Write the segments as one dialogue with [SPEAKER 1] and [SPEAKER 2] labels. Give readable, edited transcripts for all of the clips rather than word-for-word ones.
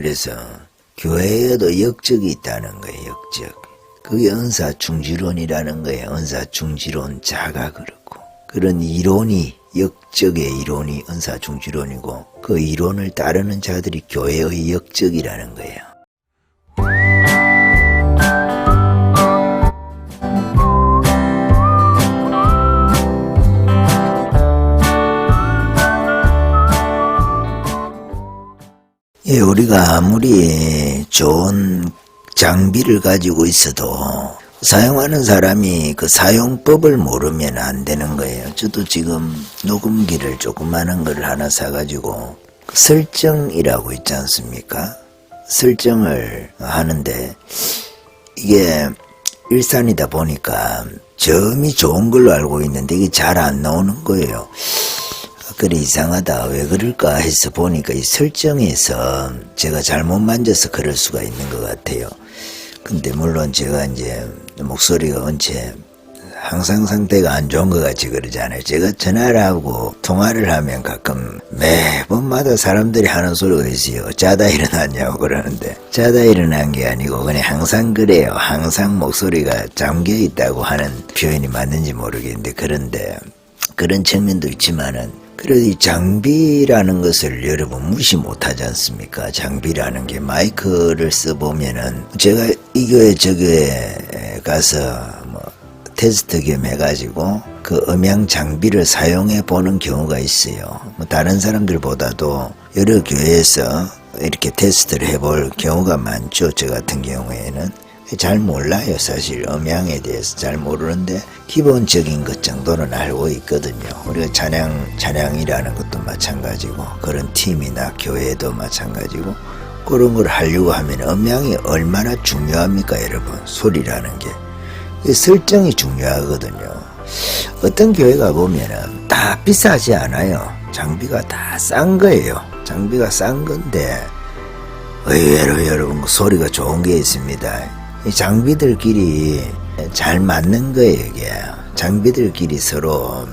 [SPEAKER 1] 그래서 교회에도 역적이 있다는 거예요. 역적. 그게 은사중지론이라는 거예요. 은사중지론 자가 그렇고 그런 이론이 역적의 이론이 은사중지론이고 그 이론을 따르는 자들이 교회의 역적이라는 거예요. 예, 우리가 아무리 좋은 장비를 가지고 있어도 사용하는 사람이 그 사용법을 모르면 안 되는 거예요. 저도 지금 녹음기를 조그마한 걸 하나 사가지고 설정이라고 있지 않습니까? 설정을 하는데 이게 일산이다 보니까 점이 좋은 걸로 알고 있는데 이게 잘 안 나오는 거예요. 그래 이상하다 왜 그럴까 해서 보니까 이 설정에서 제가 잘못 만져서 그럴 수가 있는 것 같아요. 근데 물론 제가 이제 목소리가 언제 항상 상태가 안 좋은 것 같이 그러잖아요. 제가 전화를 하고 통화를 하면 가끔 매번마다 사람들이 하는 소리가 있어요. 자다 일어났냐고 그러는데 자다 일어난 게 아니고 그냥 항상 그래요. 항상 목소리가 잠겨 있다고 하는 표현이 맞는지 모르겠는데 그런데 그런 측면도 있지만은 그래도 이 장비라는 것을 여러분 무시 못하지 않습니까? 장비라는 게 마이크를 써보면은 제가 이 교회 저 교회 가서 뭐 테스트 겸 해가지고 그 음향 장비를 사용해 보는 경우가 있어요. 뭐 다른 사람들보다도 여러 교회에서 이렇게 테스트를 해볼 경우가 많죠. 저 같은 경우에는. 잘 몰라요. 사실 음향에 대해서 잘 모르는데 기본적인 것 정도는 알고 있거든요. 우리가 찬양이라는 것도 마찬가지고 그런 팀이나 교회도 마찬가지고 그런 걸 하려고 하면 음향이 얼마나 중요합니까 여러분. 소리라는 게 설정이 중요하거든요. 어떤 교회가 보면은 다 비싸지 않아요. 장비가 다 싼 거예요. 장비가 싼 건데 의외로 여러분 소리가 좋은 게 있습니다. 이 장비들끼리 잘 맞는 거예요, 이게. 장비들끼리 서로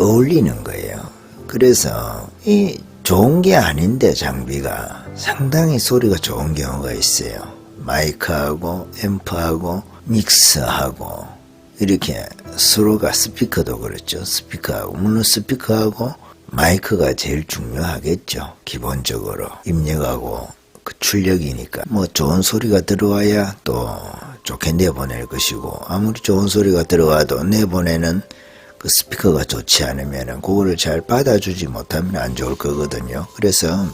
[SPEAKER 1] 어울리는 거예요. 그래서 이 좋은 게 아닌데 장비가 상당히 소리가 좋은 경우가 있어요. 마이크하고 앰프하고 믹스하고 이렇게 서로가 스피커도 그렇죠. 스피커하고 물론 스피커하고 마이크가 제일 중요하겠죠. 기본적으로 입력하고 그 출력이니까 뭐 좋은 소리가 들어와야 또 좋게 내보낼 것이고 아무리 좋은 소리가 들어와도 내보내는 그 스피커가 좋지 않으면은 그거를 잘 받아주지 못하면 안 좋을 거거든요. 그래서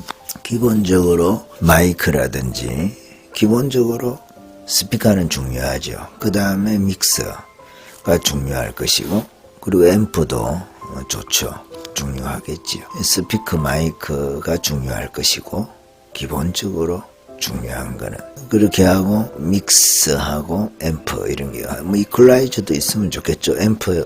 [SPEAKER 1] 기본적으로 마이크라든지 기본적으로 스피커는 중요하죠. 그 다음에 믹서가 중요할 것이고 그리고 앰프도 좋죠. 중요하겠지요. 스피커 마이크가 중요할 것이고 기본적으로 중요한 거는 그렇게 하고 믹스하고 앰프 이런 게 뭐 이퀄라이저도 있으면 좋겠죠. 앰프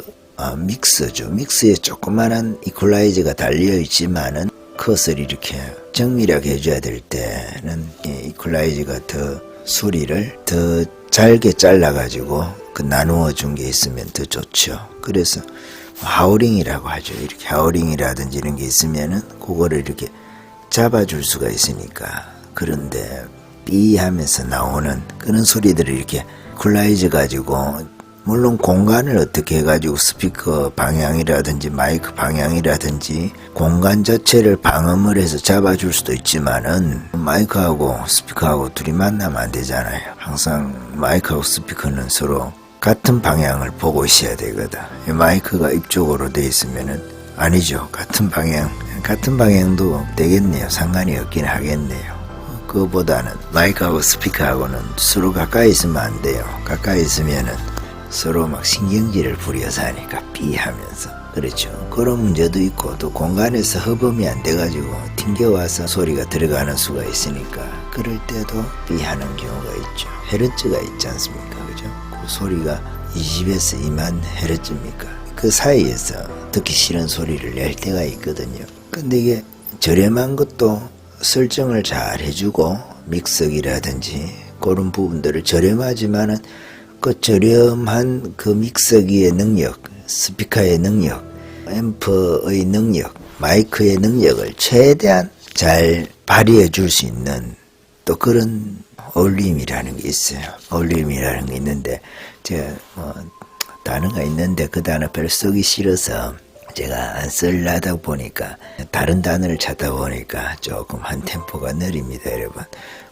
[SPEAKER 1] 믹스죠. 믹스에 조그만한 이퀄라이저가 달려 있지만은 컷을 이렇게 정밀하게 해줘야 될 때는 이 이퀄라이저가 더 소리를 더 잘게 잘라가지고 나누어 준 게 있으면 더 좋죠. 그래서 하우링이라고 하죠. 이렇게 하우링이라든지 이런 게 있으면은 그거를 이렇게 잡아줄 수가 있으니까. 그런데 삐 하면서 나오는 그런 소리들을 이렇게 쿨라이즈 가지고 물론 공간을 어떻게 해가지고 스피커 방향이라든지 마이크 방향이라든지 공간 자체를 방음을 해서 잡아줄 수도 있지만은 마이크하고 스피커하고 둘이 만나면 안 되잖아요. 항상 마이크하고 스피커는 서로 같은 방향을 보고 있어야 되거든. 마이크가 이쪽으로 돼 있으면은 아니죠. 같은 방향도 되겠네요. 상관이 없긴 하겠네요. 그거보다는 마이크하고 스피커하고는 서로 가까이 있으면 안 돼요. 가까이 있으면은 서로 막 신경질을 부려서 하니까 삐 하면서. 그렇죠. 그런 문제도 있고 또 공간에서 허범이 안 돼가지고 튕겨와서 소리가 들어가는 수가 있으니까 그럴 때도 삐 하는 경우가 있죠. 헤르츠가 있지 않습니까? 그죠? 그 소리가 20에서 2만 헤르츠입니까? 그 사이에서 듣기 싫은 소리를 낼 때가 있거든요. 근데 이게 저렴한 것도 설정을 잘 해주고 믹서기라든지 그런 부분들을 저렴하지만은 그 저렴한 그 믹서기의 능력, 스피커의 능력, 앰프의 능력, 마이크의 능력을 최대한 잘 발휘해 줄 수 있는 또 그런 어울림이라는 게 있어요. 어울림이라는 게 있는데 제가 단어가 있는데 그 단어 별로 쓰기 싫어서 제가 안 쓰려다 보니까 다른 단어를 찾다 보니까 조금 한 템포가 느립니다. 여러분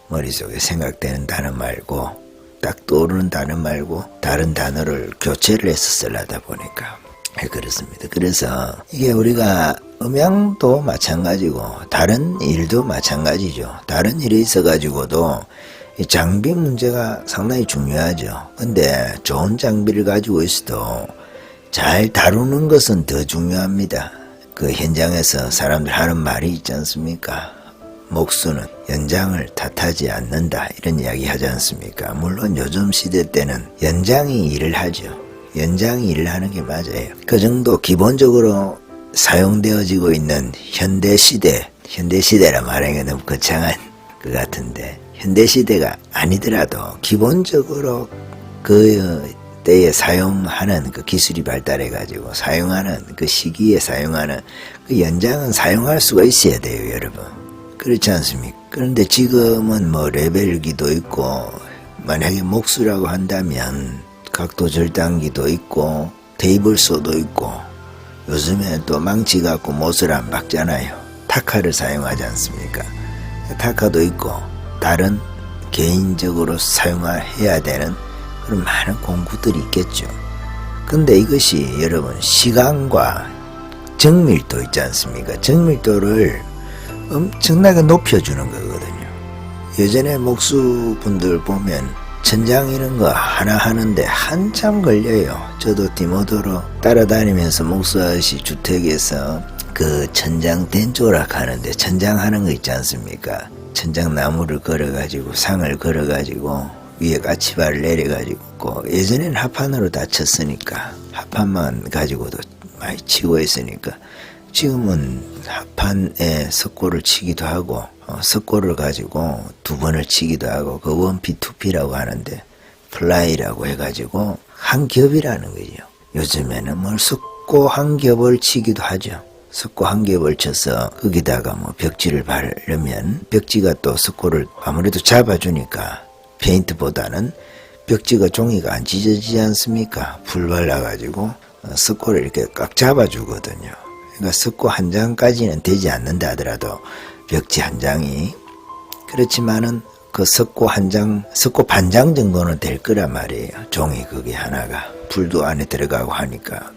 [SPEAKER 1] 머릿속에 생각되는 단어 말고 딱 떠오르는 단어 말고 다른 단어를 교체를 해서 쓰려다 보니까 그렇습니다. 그래서 이게 우리가 음향도 마찬가지고 다른 일도 마찬가지죠. 다른 일에 있어 가지고도 이 장비 문제가 상당히 중요하죠. 근데 좋은 장비를 가지고 있어도 잘 다루는 것은 더 중요합니다. 그 현장에서 사람들 하는 말이 있지 않습니까? 목수는 연장을 탓하지 않는다 이런 이야기 하지 않습니까? 물론 요즘 시대 때는 연장이 일을 하죠. 연장이 일을 하는 게 맞아요. 그 정도 기본적으로 사용되어지고 있는 현대시대라 말하기가 너무 거창한 것 같은데 현대시대가 아니더라도 기본적으로 그 때에 사용하는 그 기술이 발달해가지고 사용하는 그 시기에 사용하는 그 연장은 사용할 수가 있어야 돼요, 여러분. 그렇지 않습니까? 그런데 지금은 뭐 레벨기도 있고 만약에 목수라고 한다면 각도 절단기도 있고 테이블소도 있고 요즘에 또 망치 갖고 못을 안 박잖아요. 타카를 사용하지 않습니까? 타카도 있고 다른 개인적으로 사용해야 되는 그런 많은 공구들이 있겠죠. 근데 이것이 여러분 시간과 정밀도 있지 않습니까? 정밀도를 엄청나게 높여주는 거거든요. 예전에 목수분들 보면 천장 이런 거 하나 하는데 한참 걸려요. 저도 디모도로 따라다니면서 목수 아저씨 주택에서 그 천장 댄조락 하는데 천장 하는 거 있지 않습니까? 천장 나무를 걸어가지고 상을 걸어가지고 위에 까치발을 내려가지고 예전에는 합판으로 다 쳤으니까 합판만 가지고도 많이 치고 했으니까 지금은 합판에 석고를 치기도 하고 석고를 가지고 두 번을 치기도 하고 그 원피 투피라고 하는데 플라이라고 해가지고 한 겹이라는 거죠. 요즘에는 뭐 석고 한 겹을 치기도 하죠. 석고 한 겹을 쳐서 거기다가 뭐 벽지를 바르면 벽지가 또 석고를 아무래도 잡아주니까 페인트보다는 벽지가 종이가 안 찢어지지 않습니까? 불 발라가지고 석고를 이렇게 꽉 잡아주거든요. 그러니까 석고 한 장까지는 되지 않는다 하더라도 벽지 한 장이 그렇지만은 그 석고 한 장, 석고 반장 정도는 될 거란 말이에요. 종이 그게 하나가 불도 안에 들어가고 하니까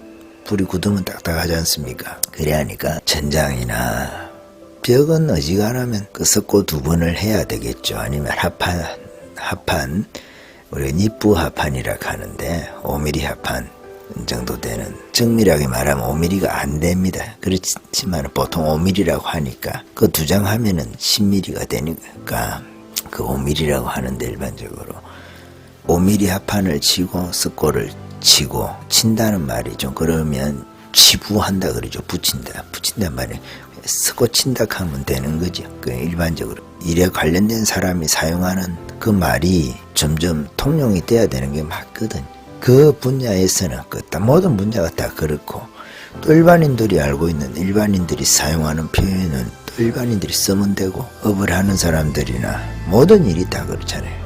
[SPEAKER 1] 불이 굳으면 딱딱하지 않습니까? 그래 하니까 천장이나 벽은 어지간하면 그 석고 두 번을 해야 되겠죠. 아니면 합판 우리 니프 합판이라 하는데 5mm 합판 정도 되는 정밀하게 말하면 5mm가 안 됩니다. 그렇지만 보통 5mm라고 하니까 그 두 장 하면은 10mm가 되니까 그 5mm라고 하는데 일반적으로 5mm 합판을 치고 석고를 치고 친다는 말이 좀 그러면 치부한다 그러죠. 붙인단 말이에요. 석고 친다 하면 되는 거죠. 그 일반적으로 일에 관련된 사람이 사용하는 그 말이 점점 통용이 돼야 되는 게 맞거든요. 그 분야에서는 모든 분야가 다 그렇고 또 일반인들이 알고 있는 일반인들이 사용하는 표현은 또 일반인들이 쓰면 되고 업을 하는 사람들이나 모든 일이 다 그렇잖아요.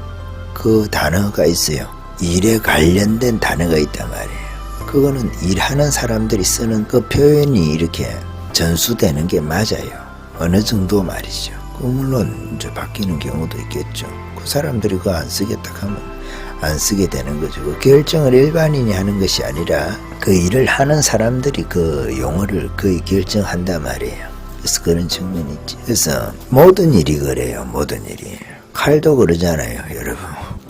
[SPEAKER 1] 그 단어가 있어요. 일에 관련된 단어가 있단 말이에요. 그거는 일하는 사람들이 쓰는 그 표현이 이렇게 전수되는 게 맞아요. 어느 정도 말이죠. 물론 이제 바뀌는 경우도 있겠죠. 그 사람들이 그거 안 쓰겠다 하면 안 쓰게 되는 거죠. 그 결정을 일반인이 하는 것이 아니라 그 일을 하는 사람들이 그 용어를 거의 결정한단 말이에요. 그래서 그런 측면이 있지. 그래서 모든 일이 그래요. 모든 일이. 칼도 그러잖아요, 여러분.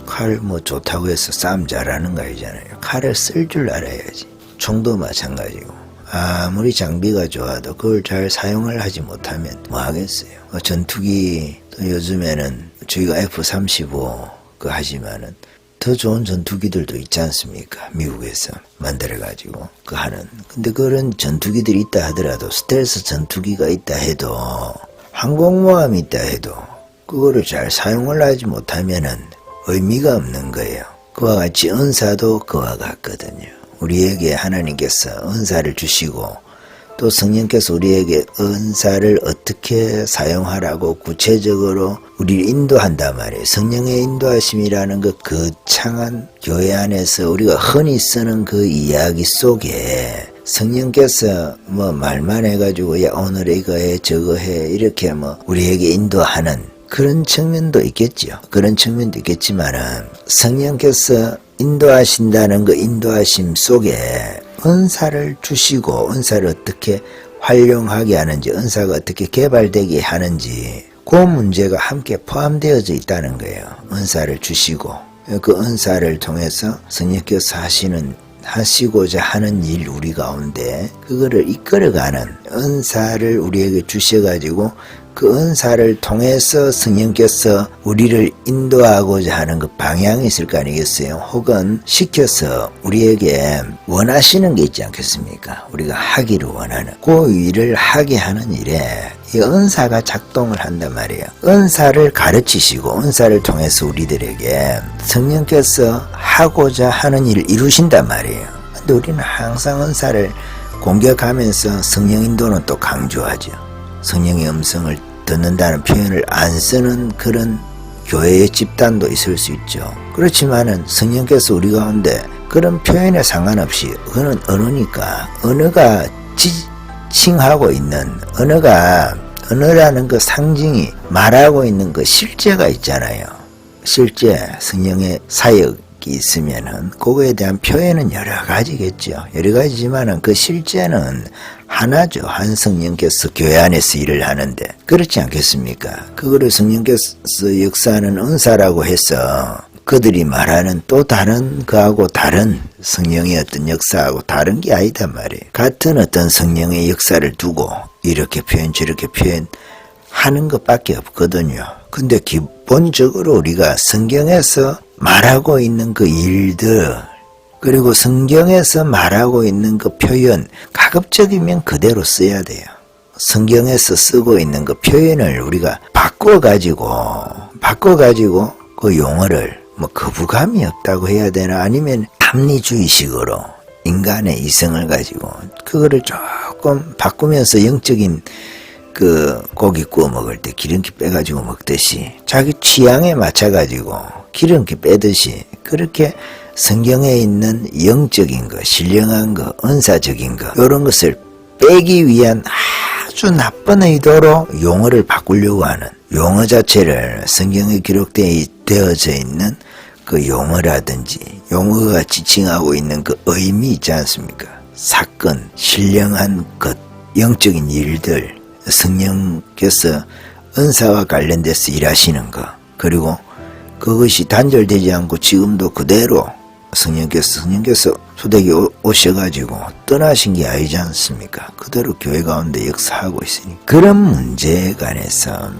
[SPEAKER 1] 칼 뭐 좋다고 해서 싸움 잘하는 거 아니잖아요. 칼을 쓸 줄 알아야지. 총도 마찬가지고. 아무리 장비가 좋아도 그걸 잘 사용을 하지 못하면 뭐 하겠어요. 전투기 또 요즘에는 저희가 F-35 그 하지만은 더 좋은 전투기들도 있지 않습니까? 미국에서 만들어가지고 그 하는. 근데 그런 전투기들이 있다 하더라도 스텔스 전투기가 있다 해도 항공모함이 있다 해도 그거를 잘 사용을 하지 못하면은 의미가 없는 거예요. 그와 같이 은사도 그와 같거든요. 우리에게 하나님께서 은사를 주시고 또 성령께서 우리에게 은사를 어떻게 사용하라고 구체적으로 우리를 인도한단 말이에요. 성령의 인도하심이라는 그 거창한 교회 안에서 우리가 흔히 쓰는 그 이야기 속에 성령께서 뭐 말만 해가지고 야 오늘 이거 해 저거 해 이렇게 뭐 우리에게 인도하는 그런 측면도 있겠죠. 그런 측면도 있겠지만은 성령께서 인도하신다는 그 인도하심 속에 은사를 주시고 은사를 어떻게 활용하게 하는지 은사가 어떻게 개발되게 하는지 그 문제가 함께 포함되어져 있다는 거예요. 은사를 주시고 그 은사를 통해서 성령께서 하시고자 하는 일 우리 가운데 그거를 이끌어가는 은사를 우리에게 주셔가지고 그 은사를 통해서 성령께서 우리를 인도하고자 하는 그 방향이 있을 거 아니겠어요? 혹은 시켜서 우리에게 원하시는 게 있지 않겠습니까? 우리가 하기를 원하는 그 일을 하게 하는 일에 이 은사가 작동을 한단 말이에요. 은사를 가르치시고 은사를 통해서 우리들에게 성령께서 하고자 하는 일을 이루신단 말이에요. 근데 우리는 항상 은사를 공격하면서 성령 인도는 또 강조하죠. 성령의 음성을 듣는다는 표현을 안 쓰는 그런 교회의 집단도 있을 수 있죠. 그렇지만은 성령께서 우리 가운데 그런 표현에 상관없이 그는 언어니까 언어가 지칭하고 있는 언어라는 그 상징이 말하고 있는 그 실제가 있잖아요. 실제 성령의 사역이 있으면은 그거에 대한 표현은 여러 가지겠죠. 여러 가지지만은 그 실제는 하나죠. 한 성령께서 교회 안에서 일을 하는데 그렇지 않겠습니까? 그거를 성령께서 역사하는 은사라고 해서 그들이 말하는 또 다른 그하고 다른 성령의 어떤 역사하고 다른 게 아니단 말이에요. 같은 어떤 성령의 역사를 두고 이렇게 표현 저렇게 표현하는 것밖에 없거든요. 근데 기본적으로 우리가 성경에서 말하고 있는 그 일들 그리고 성경에서 말하고 있는 그 표현 가급적이면 그대로 써야 돼요. 성경에서 쓰고 있는 그 표현을 우리가 바꿔가지고 그 용어를 뭐 거부감이 없다고 해야 되나 아니면 합리주의식으로 인간의 이성을 가지고 그거를 조금 바꾸면서 영적인 그 고기 구워 먹을 때 기름기 빼가지고 먹듯이 자기 취향에 맞춰가지고 기름기 빼듯이 그렇게 성경에 있는 영적인 거, 신령한 거, 은사적인 거 이런 것을 빼기 위한 아주 나쁜 의도로 용어를 바꾸려고 하는 용어 자체를 성경에 기록되어져 있는 그 용어라든지 용어가 지칭하고 있는 그 의미 있지 않습니까? 사건, 신령한 것, 영적인 일들 성령께서 은사와 관련돼서 일하시는 것 그리고 그것이 단절되지 않고 지금도 그대로 성령께서 소대기 오셔가지고 떠나신 게 아니지 않습니까? 그대로 교회 가운데 역사하고 있으니 그런 문제에 관해서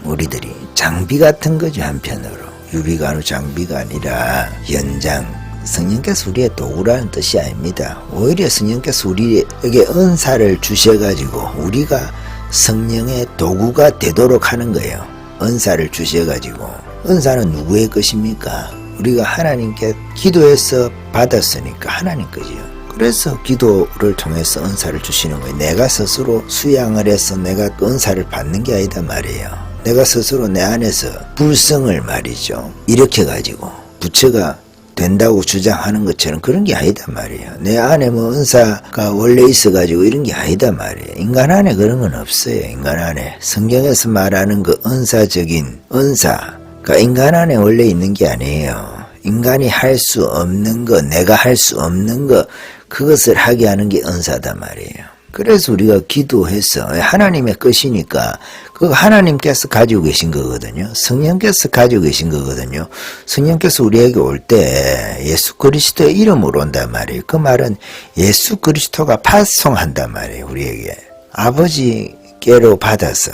[SPEAKER 1] 우리들이 장비 같은 거죠. 한편으로 유비관우 장비가 아니라 연장 성령께서 우리의 도구라는 뜻이 아닙니다. 오히려 성령께서 우리에게 은사를 주셔가지고 우리가 성령의 도구가 되도록 하는 거예요. 은사를 주셔가지고 은사는 누구의 것입니까? 우리가 하나님께 기도해서 받았으니까 하나님 거지요. 그래서 기도를 통해서 은사를 주시는 거예요. 내가 스스로 수양을 해서 내가 은사를 받는 게 아니다 말이에요. 내가 스스로 내 안에서 불성을 말이죠. 이렇게 가지고 부처가 된다고 주장하는 것처럼 그런 게 아니다 말이에요. 내 안에 뭐 은사가 원래 있어가지고 이런 게 아니다 말이에요. 인간 안에 그런 건 없어요. 인간 안에 성경에서 말하는 그 은사적인 은사가 인간 안에 원래 있는 게 아니에요. 인간이 할 수 없는 거, 내가 할 수 없는 거 그것을 하게 하는 게 은사다 말이에요. 그래서 우리가 기도해서 하나님의 것이니까 그거 하나님께서 가지고 계신 거거든요. 성령께서 가지고 계신 거거든요. 성령께서 우리에게 올 때 예수 그리스도의 이름으로 온단 말이에요. 그 말은 예수 그리스도가 파송한단 말이에요. 우리에게 아버지께로 받아서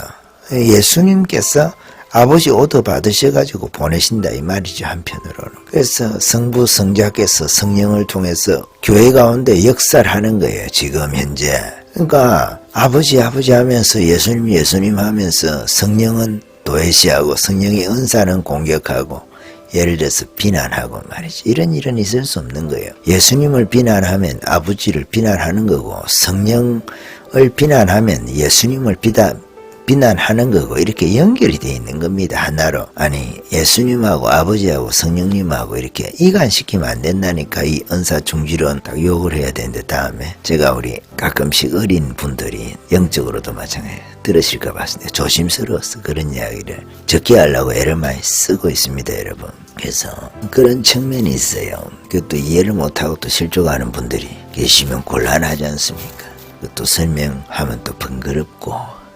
[SPEAKER 1] 예수님께서 아버지 오더 받으셔가지고 보내신다 이 말이죠. 한편으로는. 그래서 성부 성자께서 성령을 통해서 교회 가운데 역사를 하는 거예요. 지금 현재. 그러니까 아버지 하면서 예수님 하면서 성령은 도외시하고 성령의 은사는 공격하고 예를 들어서 비난하고 말이지. 이런 일은 있을 수 없는 거예요. 예수님을 비난하면 아버지를 비난하는 거고, 성령을 비난하면 예수님을 비난하는 거고, 이렇게 연결이 되어 있는 겁니다. 하나로. 아니, 예수님하고 아버지하고 성령님하고 이렇게 이간시키면 안 된다니까. 이 은사 중지론 딱 욕을 해야 되는데, 다음에 제가 우리 가끔씩 어린 분들이 영적으로도 마찬가지예요. 들으실까 봤는데 조심스러워서 그런 이야기를 적게 하려고 애를 많이 쓰고 있습니다, 여러분. 그래서 그런 측면이 있어요. 그것도 이해를 못하고 또 실족하는 분들이 계시면 곤란하지 않습니까? 그것도 설명하면 또 번거롭고,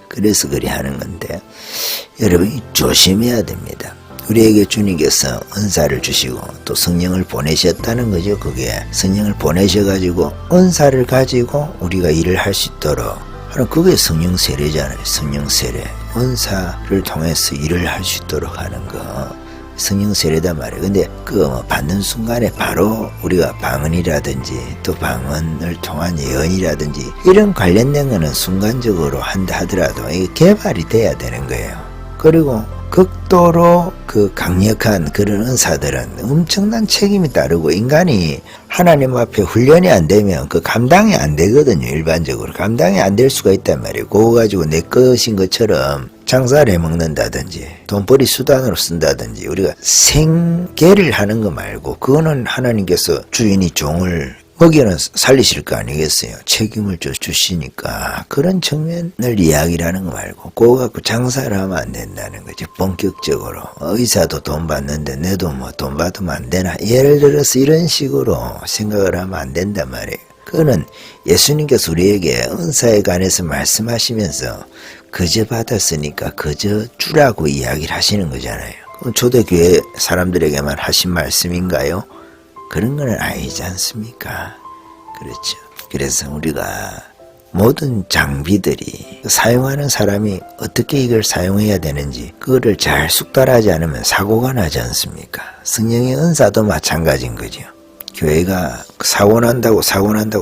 [SPEAKER 1] 그래서 그리 하는 건데, 여러분이 조심해야 됩니다. 우리에게 주님께서 은사를 주시고 또 성령을 보내셨다는 거죠. 그게 성령을 보내셔가지고 은사를 가지고 우리가 일을 할 수 있도록 하는, 그게 성령 세례잖아요. 성령 세례, 은사를 통해서 일을 할 수 있도록 하는 거 성령 세례단 말이에요. 근데 그 받는 순간에 바로 우리가 방언이라든지 또 방언을 통한 예언이라든지 이런 관련된 거는 순간적으로 한다 하더라도 이게 개발이 돼야 되는 거예요. 그리고 극도로 그 강력한 그런 은사들은 엄청난 책임이 따르고, 인간이 하나님 앞에 훈련이 안 되면 그 감당이 안 되거든요. 일반적으로 감당이 안 될 수가 있단 말이에요. 그거 가지고 내 것인 것처럼 장사를 해먹는다든지 돈벌이 수단으로 쓴다든지, 우리가 생계를 하는 거 말고, 그거는 하나님께서 주인이 종을 먹이는 살리실 거 아니겠어요. 책임을 주시니까. 그런 측면을 이야기를 하는 거 말고 그거 갖고 장사를 하면 안 된다는 거죠. 본격적으로. 의사도 돈 받는데 내도 뭐 돈 받으면 안 되나, 예를 들어서 이런 식으로 생각을 하면 안 된단 말이에요. 그거는 예수님께서 우리에게 은사에 관해서 말씀하시면서 그저 받았으니까 그저 주라고 이야기를 하시는 거잖아요. 그럼 초대교회 사람들에게만 하신 말씀인가요? 그런 건 아니지 않습니까? 그렇죠. 그래서 우리가 모든 장비들이 사용하는 사람이 어떻게 이걸 사용해야 되는지 그거를 잘 숙달하지 않으면 사고가 나지 않습니까? 성령의 은사도 마찬가지인 거죠. 교회가 사고 난다고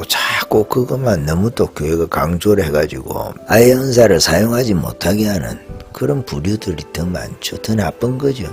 [SPEAKER 1] 자꾸 그것만 너무 또 교회가 강조를 해가지고 아예 은사를 사용하지 못하게 하는 그런 부류들이 더 많죠. 더 나쁜 거죠.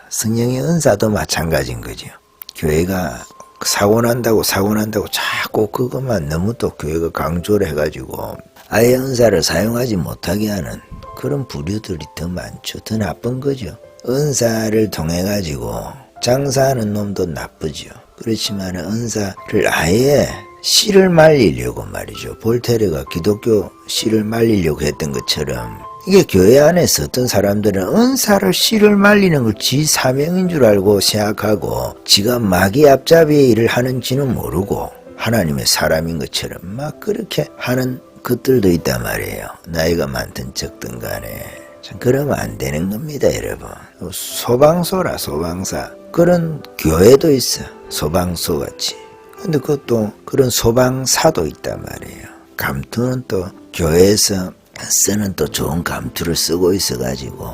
[SPEAKER 1] 성령의 은사도 마찬가지인 거죠. 교회가 사고 난다고 자꾸 그것만 너무 또 교회가 강조를 해가지고 아예 은사를 사용하지 못하게 하는 그런 부류들이 더 많죠. 더 나쁜 거죠. 은사를 통해 가지고 장사하는 놈도 나쁘죠. 그렇지만 은사를 아예 씨를 말리려고 말이죠. 볼테르가 기독교 씨를 말리려고 했던 것처럼, 이게 교회 안에서 어떤 사람들은 은사를 씨를 말리는 걸 지 사명인 줄 알고 생각하고, 지가 마귀 앞잡이의 일을 하는지는 모르고 하나님의 사람인 것처럼 막 그렇게 하는 것들도 있단 말이에요. 나이가 많든 적든 간에. 참 그러면 안 되는 겁니다, 여러분. 소방서라, 소방사. 그런 교회도 있어, 소방서 같이. 근데 그것도 그런 소방사도 있단 말이에요. 감투는 또 교회에서 쓰는 또 좋은 감투를 쓰고 있어가지고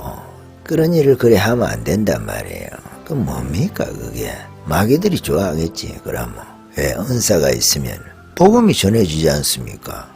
[SPEAKER 1] 그런 일을 그래 하면 안 된단 말이에요. 그 뭡니까 그게? 마귀들이 좋아하겠지. 그러면 왜? 은사가 있으면 복음이 전해지지 않습니까?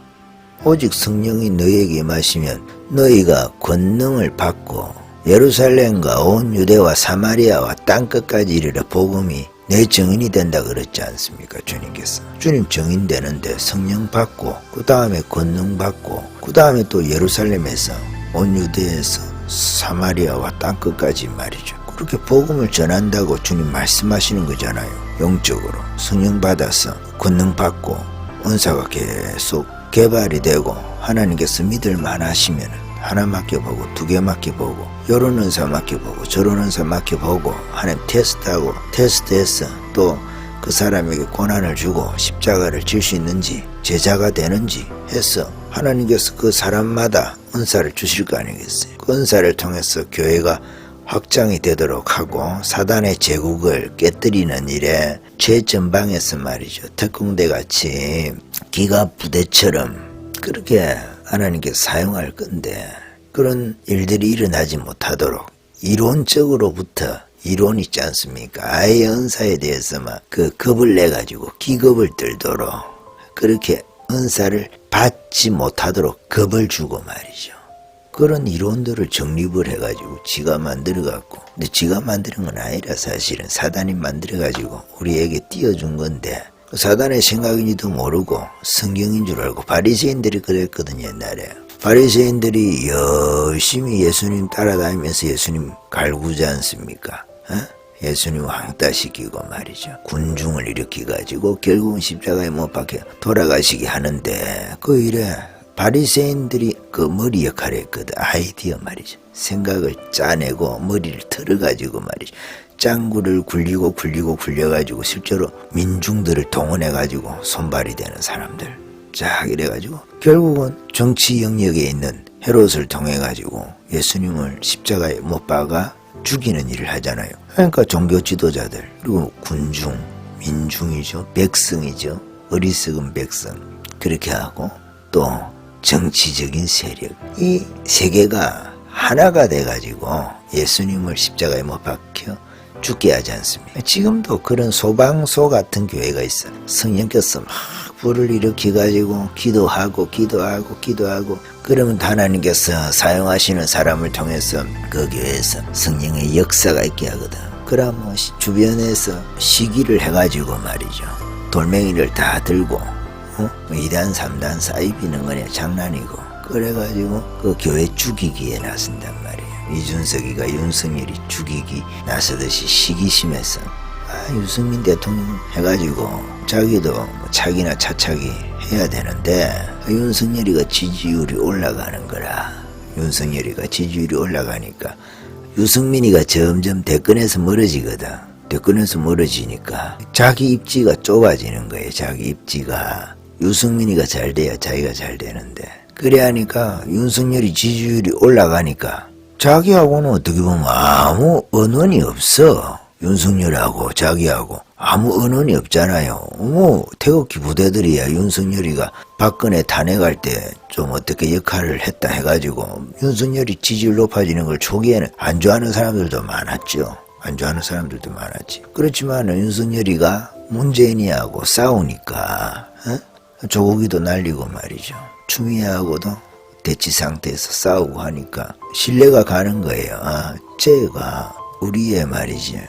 [SPEAKER 1] 오직 성령이 너희에게 임하시면 너희가 권능을 받고 예루살렘과 온 유대와 사마리아와 땅끝까지 이르러 복음이 내 증인이 된다 그랬지 않습니까? 주님께서. 주님 증인 되는데 성령 받고 그 다음에 권능 받고 그 다음에 또 예루살렘에서 온 유대에서 사마리아와 땅끝까지 말이죠. 그렇게 복음을 전한다고 주님 말씀하시는 거잖아요. 영적으로 성령 받아서 권능 받고 은사가 계속 개발이 되고 하나님께서 믿을만 하시면 하나 맡겨보고 두 개 맡겨보고 요런 은사 맡겨보고 저런 은사 맡겨보고 하나님 테스트하고 테스트해서 또 그 사람에게 고난을 주고 십자가를 질 수 있는지 제자가 되는지 해서 하나님께서 그 사람마다 은사를 주실 거 아니겠어요. 그 은사를 통해서 교회가 확장이 되도록 하고 사단의 제국을 깨뜨리는 일에 최전방에서 말이죠. 특공대같이 기가 부대처럼 그렇게 하나님께서 사용할 건데 그런 일들이 일어나지 못하도록 이론적으로부터 이론 있지 않습니까? 아예 은사에 대해서만 그 겁을 내가지고 기겁을 들도록 그렇게 은사를 받지 못하도록 겁을 주고 말이죠. 그런 이론들을 정립을 해가지고 지가 만들어갖고, 근데 지가 만드는 건 아니라 사실은 사단이 만들어가지고 우리에게 띄워준 건데, 사단의 생각인지도 모르고 성경인 줄 알고 바리새인들이 그랬거든요. 옛날에 바리새인들이 열심히 예수님 따라다니면서 예수님 갈구지 않습니까? 예수님 왕따시키고 말이죠. 군중을 일으켜가지고 결국은 십자가에 못 박혀 돌아가시게 하는데, 그 일에 바리새인들이 그 머리 역할을 했거든. 아이디어 말이죠. 생각을 짜내고 머리를 틀어가지고 말이죠. 짱구를 굴려가지고 실제로 민중들을 동원해가지고 손발이 되는 사람들. 쫙 이래가지고 결국은 정치 영역에 있는 헤롯을 통해가지고 예수님을 십자가에 못 박아 죽이는 일을 하잖아요. 그러니까 종교 지도자들, 그리고 군중, 민중이죠. 백성이죠. 어리석은 백성. 그렇게 하고 또 정치적인 세력. 이 세계가 하나가 돼가지고 예수님을 십자가에 못 박혀 죽게 하지 않습니까? 지금도 그런 소방소 같은 교회가 있어. 성령께서 막 불을 일으켜가지고 기도하고 그러면 하나님께서 사용하시는 사람을 통해서 그 교회에서 성령의 역사가 있게 하거든. 그러면 주변에서 시기를 해가지고 말이죠. 돌멩이를 다 들고 2단 3단 사이비는 그냥 장난이고, 그래가지고 그 교회 죽이기에 나선단 말이에요. 이준석이가 윤석열이 죽이기 나서듯이 시기심에서 유승민 대통령 해가지고 자기도 차기나 차차기 해야 되는데, 윤석열이가 지지율이 올라가는 거라. 윤석열이가 지지율이 올라가니까 유승민이가 점점 대권에서 멀어지거든. 대권에서 멀어지니까 자기 입지가 좁아지는 거예요. 자기 입지가. 유승민이가 잘 돼야 자기가 잘 되는데, 그래 하니까 윤석열이 지지율이 올라가니까 자기하고는 어떻게 보면 아무 언원이 없어. 윤석열하고 자기하고 아무 언원이 없잖아요. 태극기 부대들이야 윤석열이가 박근혜 탄핵할 때 좀 어떻게 역할을 했다 해가지고 윤석열이 지지율 높아지는 걸 초기에는 안 좋아하는 사람들도 많았죠. 안 좋아하는 사람들도 많았지. 그렇지만 윤석열이가 문재인이하고 싸우니까 조국이도 날리고 말이죠. 추미애하고도 대치 상태에서 싸우고 하니까 신뢰가 가는 거예요. 쟤가 우리의 말이지.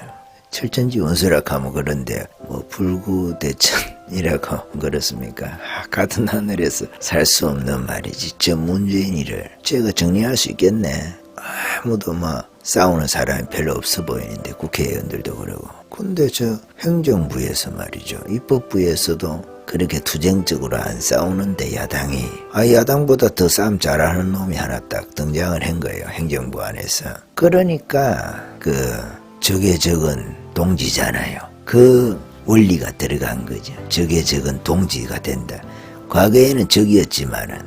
[SPEAKER 1] 철천지 원수락하면 그런데 불구대천이라고 그렇습니까? 같은 하늘에서 살 수 없는 말이지. 저 문재인이를 쟤가 정리할 수 있겠네. 아무도 싸우는 사람이 별로 없어 보이는데, 국회의원들도 그러고. 근데 저 행정부에서 말이죠. 입법부에서도 그렇게 투쟁적으로 안 싸우는데 야당이 야당보다 더 싸움 잘하는 놈이 하나 딱 등장을 한 거예요. 행정부 안에서. 그러니까 적에 적은 동지잖아요. 그 원리가 들어간 거죠. 적에 적은 동지가 된다. 과거에는 적이었지만은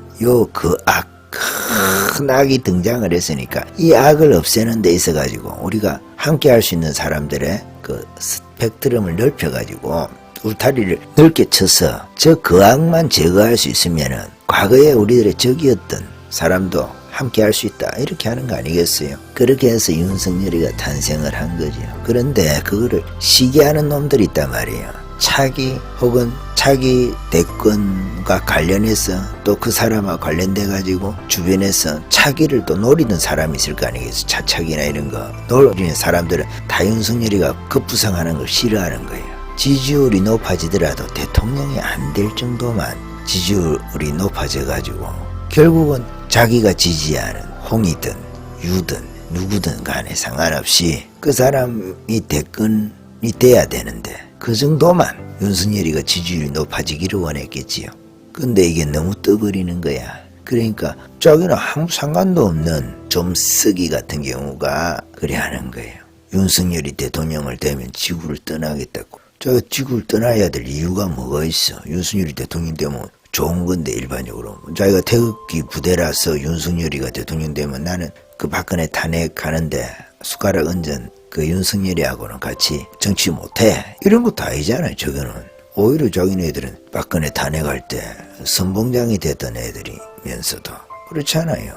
[SPEAKER 1] 큰 악이 등장을 했으니까 이 악을 없애는 데 있어가지고 우리가 함께 할 수 있는 사람들의 그 스펙트럼을 넓혀가지고 울타리를 넓게 쳐서 그 악만 제거할 수 있으면은 과거에 우리들의 적이었던 사람도 함께 할 수 있다, 이렇게 하는 거 아니겠어요? 그렇게 해서 윤석열이가 탄생을 한 거죠. 그런데 그거를 시기하는 놈들이 있단 말이에요. 차기 혹은 차기 대권과 관련해서 또 그 사람과 관련돼 가지고 주변에서 차기를 또 노리는 사람이 있을 거 아니겠어요? 차차기나 이런 거 노리는 사람들은 다 윤석열이가 급부상하는 걸 싫어하는 거예요. 지지율이 높아지더라도 대통령이 안 될 정도만 지지율이 높아져 가지고 결국은 자기가 지지하는 홍이든 유든 누구든 간에 상관없이 그 사람이 대권이 돼야 되는데, 그 정도만 윤석열이가 지지율이 높아지기를 원했겠지요. 근데 이게 너무 떠버리는 거야. 그러니까 자기는 아무 상관도 없는 좀쓰기 같은 경우가 그래 하는 거예요. 윤석열이 대통령을 되면 지구를 떠나겠다고. 자기가 지구를 떠나야 될 이유가 뭐가 있어? 윤석열이 대통령 되면 좋은 건데, 일반적으로 자기가 태극기 부대라서 윤석열이가 대통령 되면 나는 그 박근혜 탄핵하는데 숟가락 얹은 그 윤석열이하고는 같이 정치 못해, 이런 것도 아니잖아요. 저거는 오히려 자기네들은 박근혜 탄핵할 때 선봉장이 됐던 애들이면서도 그렇잖아요.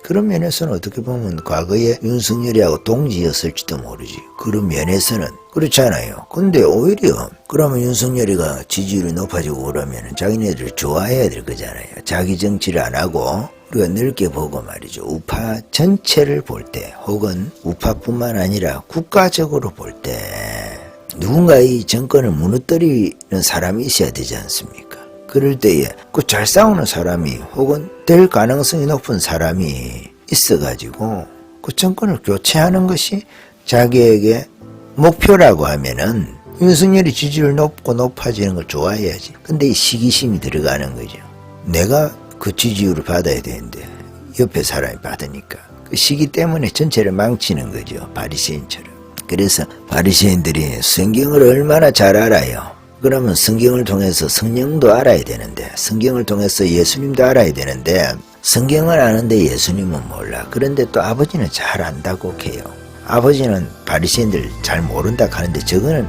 [SPEAKER 1] 그런 면에서는 어떻게 보면 과거에 윤석열이하고 동지였을지도 모르지. 그런 면에서는 그렇잖아요. 근데 오히려 그러면 윤석열이가 지지율이 높아지고 그러면 자기네들 좋아해야 될 거잖아요. 자기 정치를 안 하고 우리가 넓게 보고 말이죠. 우파 전체를 볼 때 혹은 우파뿐만 아니라 국가적으로 볼 때 누군가 이 정권을 무너뜨리는 사람이 있어야 되지 않습니까? 그럴 때에 그 잘 싸우는 사람이 혹은 될 가능성이 높은 사람이 있어가지고 그 정권을 교체하는 것이 자기에게 목표라고 하면은 윤석열이 지지율 높아지는 걸 좋아해야지. 근데 이 시기심이 들어가는 거죠. 내가 그 지지율을 받아야 되는데 옆에 사람이 받으니까 그 시기 때문에 전체를 망치는 거죠. 바리새인처럼. 그래서 바리새인들이 성경을 얼마나 잘 알아요. 그러면 성경을 통해서 성령도 알아야 되는데 성경을 통해서 예수님도 알아야 되는데 성경을 아는데 예수님은 몰라. 그런데 또 아버지는 잘 안다고 해요. 아버지는 바리새인들 잘 모른다 하는데 저거는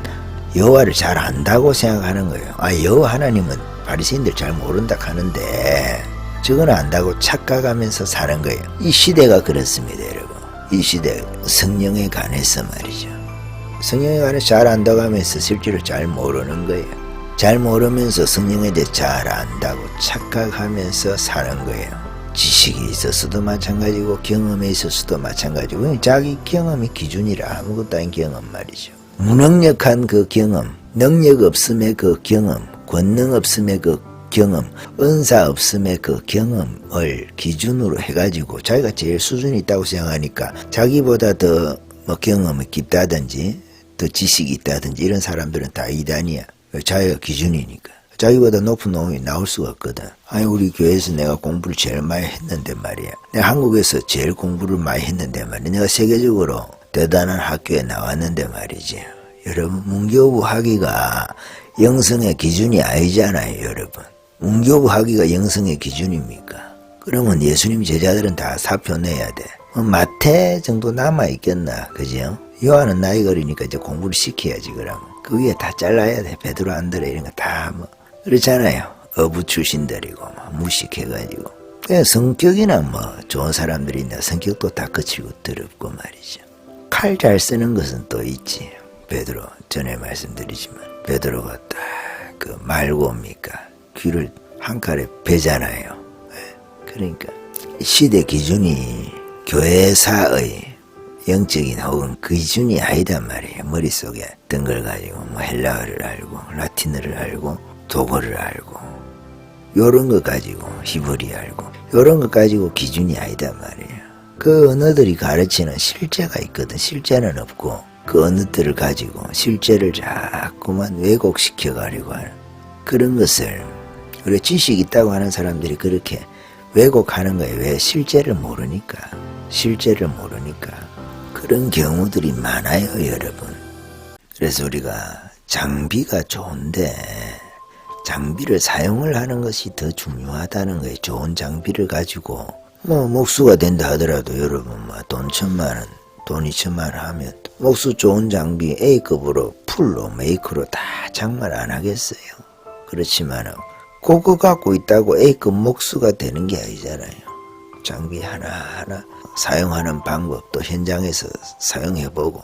[SPEAKER 1] 여호와를 잘 안다고 생각하는 거예요. 여호와 하나님은 바리새인들 잘 모른다 하는데 저거는 안다고 착각하면서 사는 거예요. 이 시대가 그렇습니다, 여러분. 이 시대 성령에 관해서 말이죠. 성령에 관해서 잘 안다고 하면서 실제로 잘 모르는 거예요. 잘 모르면서 성령에 대해 잘 안다고 착각하면서 사는 거예요. 지식이 있어서도 마찬가지고 경험에 있어서도 마찬가지고 자기 경험이 기준이라 아무것도 아닌 경험 말이죠. 무능력한 그 경험, 능력 없음의 그 경험, 권능 없음의 그 경험, 은사 없음의 그 경험을 기준으로 해가지고 자기가 제일 수준이 있다고 생각하니까 자기보다 더 뭐 경험이 깊다든지 더 지식이 있다든지 이런 사람들은 다 이단이야. 자기가 기준이니까. 자기보다 높은 놈이 나올 수가 없거든. 우리 교회에서 내가 공부를 제일 많이 했는데 말이야. 내가 한국에서 제일 공부를 많이 했는데 말이야. 내가 세계적으로 대단한 학교에 나왔는데 말이지. 여러분, 문교부 학위가 영성의 기준이 아니잖아요, 여러분. 문교부 학위가 영성의 기준입니까? 그러면 예수님 제자들은 다 사표 내야 돼. 마태 정도 남아있겠나, 그죠? 요한은 나이가 어리니까 이제 공부를 시켜야지, 그러면. 그 위에 다 잘라야 돼. 베드로, 안드레 이런 거 다 뭐. 그렇잖아요. 어부 출신들이고, 무식해가지고. 그냥 성격이나 뭐, 좋은 사람들이 있나, 성격도 다 거칠고 더럽고 말이죠. 칼 잘 쓰는 것은 또 있지. 베드로, 전에 말씀드리지만, 베드로가 딱 그 말고입니까? 귀를 한 칼에 베잖아요. 그러니까, 시대 기준이 교회사의 영적인 혹은 그 기준이 아니단 말이에요. 머릿속에 뜬 걸 가지고 뭐 헬라어를 알고 라틴어를 알고 독어를 알고 요런 거 가지고 히브리 알고 요런 거 가지고 기준이 아니단 말이에요. 그 언어들이 가르치는 실제가 있거든. 실제는 없고 그 언어들을 가지고 실제를 자꾸만 왜곡시켜 가려고 하는 그런 것을 우리 지식 있다고 하는 사람들이 그렇게 왜곡하는 거예요. 왜? 실제를 모르니까. 실제를 모르니까. 그런 경우들이 많아요, 여러분. 그래서 우리가 장비가 좋은데 장비를 사용을 하는 것이 더 중요하다는 거예요. 좋은 장비를 가지고 뭐 목수가 된다 하더라도 여러분 돈 1,000만 원, 돈 2,000만 원 하면 목수 좋은 장비 A급으로 풀로 메이커로 다 장만 안 하겠어요. 그렇지만 그거 갖고 있다고 A급 목수가 되는 게 아니잖아요. 장비 하나하나 사용하는 방법도 현장에서 사용해보고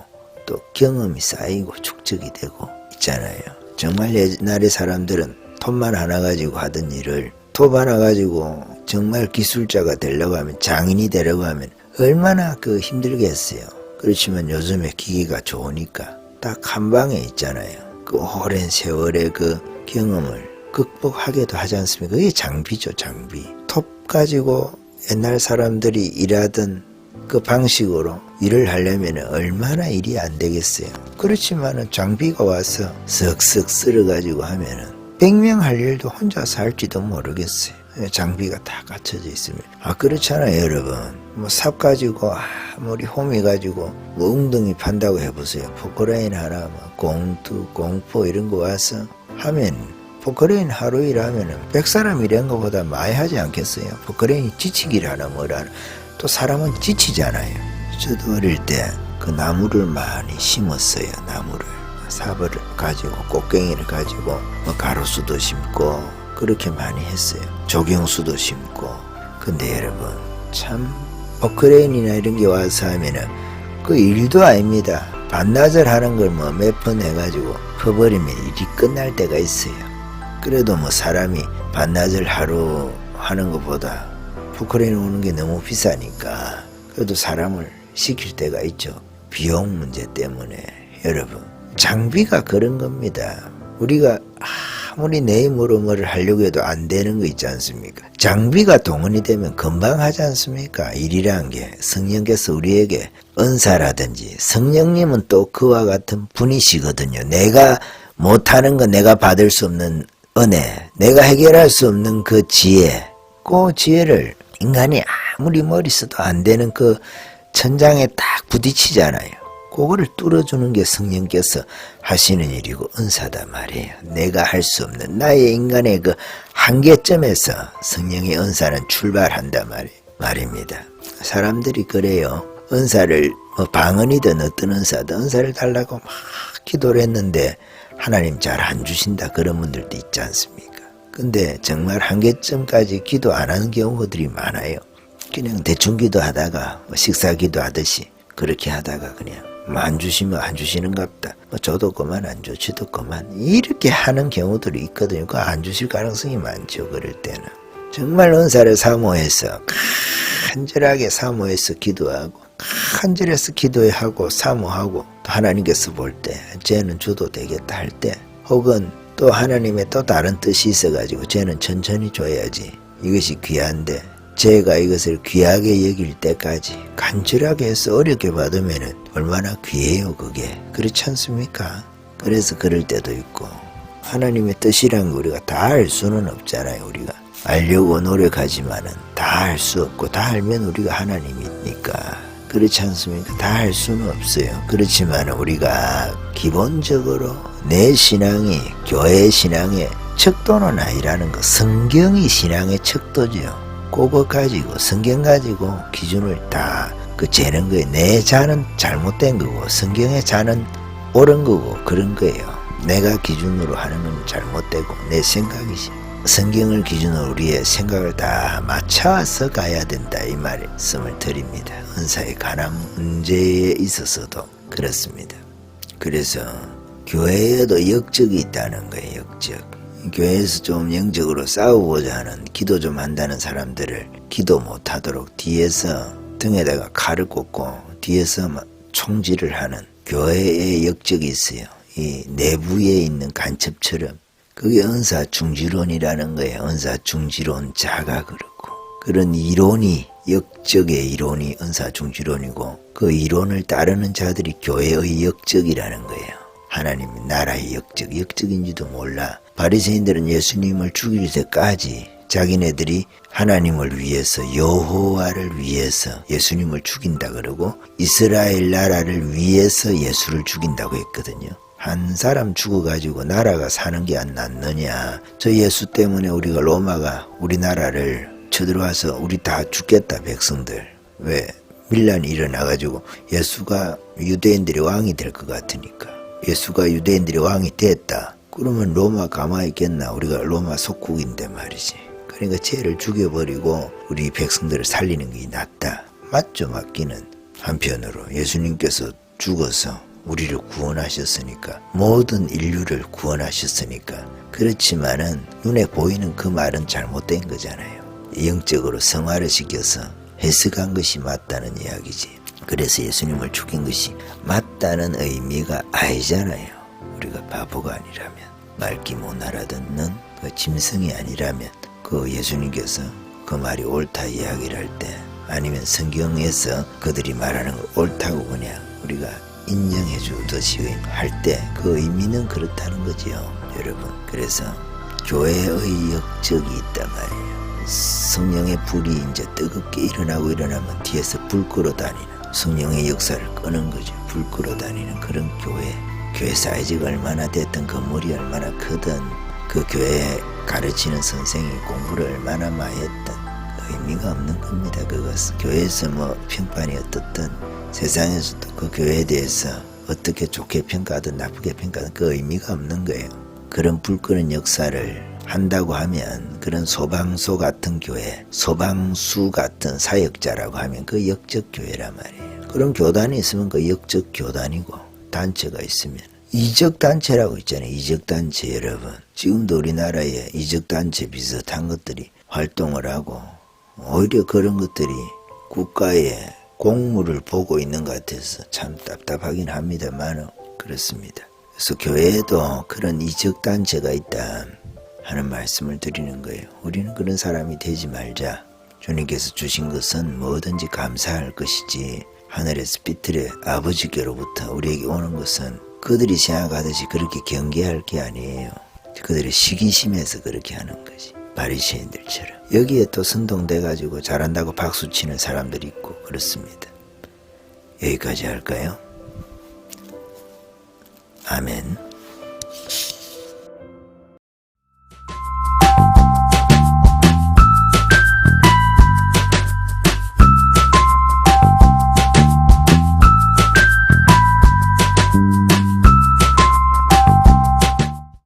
[SPEAKER 1] 또 경험이 쌓이고 축적이 되고 있잖아요. 정말 옛날의 사람들은 톱만 하나 가지고 하던 일을 톱 하나 가지고 정말 기술자가 되려고 하면 장인이 되려고 하면 얼마나 힘들겠어요. 그렇지만 요즘에 기계가 좋으니까 딱 한 방에 있잖아요. 그 오랜 세월의 그 경험을 극복하게도 하지 않습니까? 그게 장비죠, 장비. 톱 가지고 옛날 사람들이 일하던 그 방식으로 일을 하려면 얼마나 일이 안 되겠어요. 그렇지만은 장비가 와서 쓱쓱 쓸어가지고 하면은 100명 할 일도 혼자서 할지도 모르겠어요. 장비가 다 갖춰져 있으면. 그렇잖아요, 여러분. 삽 가지고 아무리 홈이 가지고 웅덩이 판다고 해보세요. 포크레인 하나, 공투, 공포 이런 거 와서 하면 포크레인 하루 일하면은 100사람 일한 것보다 많이 하지 않겠어요? 포크레인이 지치기를 하나 뭐라 하나. 또 사람은 지치잖아요. 저도 어릴 때 그 나무를 많이 심었어요. 나무를. 삽을 가지고 꽃갱이를 가지고 가로수도 심고 그렇게 많이 했어요. 조경수도 심고. 근데 여러분 참 포크레인이나 이런 게 와서 하면은 그 일도 아닙니다. 반나절 하는 걸 몇 번 해가지고 퍼버리면 일이 끝날 때가 있어요. 그래도 사람이 반나절 하루 하는 것보다 포크레인 오는 게 너무 비싸니까 그래도 사람을 시킬 때가 있죠. 비용 문제 때문에. 여러분, 장비가 그런 겁니다. 우리가 아무리 내 힘으로 뭐를 하려고 해도 안 되는 거 있지 않습니까? 장비가 동원이 되면 금방 하지 않습니까? 일이란 게 성령께서 우리에게 은사라든지, 성령님은 또 그와 같은 분이시거든요. 내가 못하는 거, 내가 받을 수 없는 은혜, 내가 해결할 수 없는 그 지혜, 그 지혜를 인간이 아무리 머리 써도 안 되는 그 천장에 딱 부딪히잖아요. 그거를 뚫어주는 게 성령께서 하시는 일이고 은사다 말이에요. 내가 할 수 없는 나의 인간의 그 한계점에서 성령의 은사는 출발한다 말입니다. 사람들이 그래요. 은사를 방언이든 어떤 은사든 은사를 달라고 막 기도를 했는데 하나님 잘 안 주신다 그런 분들도 있지 않습니까? 근데 정말 한계점까지 기도 안 하는 경우들이 많아요. 그냥 대충 기도하다가 식사 기도하듯이 그렇게 하다가 그냥 안 주시면 안 주시는갑다. 줘도 그만 안 줘, 지도 그만. 이렇게 하는 경우들이 있거든요. 그 안 주실 가능성이 많죠. 그럴 때는. 정말 은사를 사모해서 간절하게 사모해서 기도하고 간절해서 기도하고 사모하고 또 하나님께서 볼 때 쟤는 줘도 되겠다 할 때 혹은 또 하나님의 또 다른 뜻이 있어가지고 쟤는 천천히 줘야지. 이것이 귀한데 제가 이것을 귀하게 여길 때까지 간절하게 해서 어렵게 받으면 얼마나 귀해요 그게. 그렇지 않습니까? 그래서 그럴 때도 있고 하나님의 뜻이란 거 우리가 다 알 수는 없잖아요. 우리가 알려고 노력하지만은 다 알 수 없고 다 알면 우리가 하나님이니까 그렇지 않습니까? 다 알 수는 없어요. 그렇지만 우리가 기본적으로 내 신앙이 교회 신앙의 척도는 아니라는 거. 성경이 신앙의 척도죠. 그거 가지고 성경 가지고 기준을 다 재는 거예요. 내 자는 잘못된 거고 성경의 자는 옳은 거고 그런 거예요. 내가 기준으로 하는 건 잘못되고 내 생각이지. 성경을 기준으로 우리의 생각을 다 맞춰서 가야 된다 이 말씀을 드립니다. 은사에 관한 문제에 있어서도 그렇습니다. 그래서 교회에도 역적이 있다는 거예요. 역적. 교회에서 좀 영적으로 싸우고자 하는 기도 좀 한다는 사람들을 기도 못하도록 뒤에서 등에다가 칼을 꽂고 뒤에서 총질을 하는 교회의 역적이 있어요. 이 내부에 있는 간첩처럼. 그게 은사중지론이라는 거예요. 은사중지론자가 그렇고 그런 이론이 역적의 이론이 은사중지론이고 그 이론을 따르는 자들이 교회의 역적이라는 거예요. 하나님 나라의 역적인지도 몰라. 바리새인들은 예수님을 죽일 때까지 자기네들이 하나님을 위해서 여호와를 위해서 예수님을 죽인다 그러고 이스라엘 나라를 위해서 예수를 죽인다고 했거든요. 한 사람 죽어가지고 나라가 사는 게 안 낫느냐. 저 예수 때문에 우리가 로마가 우리나라를 쳐들어와서 우리 다 죽겠다 백성들. 왜? 밀란이 일어나가지고 예수가 유대인들의 왕이 될 것 같으니까. 예수가 유대인들의 왕이 됐다. 그러면 로마 가만히 있겠나. 우리가 로마 속국인데 말이지. 그러니까 쟤를 죽여버리고 우리 백성들을 살리는 게 낫다. 맞죠? 맞기는. 한편으로 예수님께서 죽어서 우리를 구원하셨으니까 모든 인류를 구원하셨으니까 그렇지만은 눈에 보이는 그 말은 잘못된 거잖아요. 영적으로 성화를 시켜서 해석한 것이 맞다는 이야기지. 그래서 예수님을 죽인 것이 맞다는 의미가 아니잖아요. 우리가 바보가 아니라면 말귀 못 알아듣는 그 짐승이 아니라면 그 예수님께서 그 말이 옳다 이야기를 할 때 아니면 성경에서 그들이 말하는 걸 옳다고 그냥 우리가 인정해 주듯이 할 때 그 의미는 그렇다는 거지요. 여러분 그래서 교회의 역적이 있단 말이에요. 성령의 불이 이제 뜨겁게 일어나면 뒤에서 불 끌어다니는 성령의 역사를 끄는 거죠. 불 끌어다니는 그런 교회 사이즈가 얼마나 됐든 건물이 얼마나 크든 그 교회에 가르치는 선생이 공부를 얼마나 많이 했든 의미가 없는 겁니다. 그것은 교회에서 평판이 어떻든 세상에서도 그 교회에 대해서 어떻게 좋게 평가하든 나쁘게 평가하든 그 의미가 없는 거예요. 그런 불 끄는 역사를 한다고 하면 그런 소방소 같은 교회, 소방수 같은 사역자라고 하면 그 역적 교회란 말이에요. 그런 교단이 있으면 그 역적 교단이고 단체가 있으면 이적단체라고 있잖아요. 이적단체 여러분. 지금도 우리나라에 이적단체 비슷한 것들이 활동을 하고 오히려 그런 것들이 국가의 공무를 보고 있는 것 같아서 참 답답하긴 합니다만 그렇습니다. 그래서 교회에도 그런 이적단체가 있다 하는 말씀을 드리는 거예요. 우리는 그런 사람이 되지 말자. 주님께서 주신 것은 뭐든지 감사할 것이지 하늘에서 빛들의 아버지께로부터 우리에게 오는 것은 그들이 생각하듯이 그렇게 경계할 게 아니에요. 그들의 시기심에서 그렇게 하는 거지. 바리새인들처럼. 여기에 또 선동돼가지고 잘한다고 박수치는 사람들이 있고 그렇습니다. 여기까지 할까요? 아멘.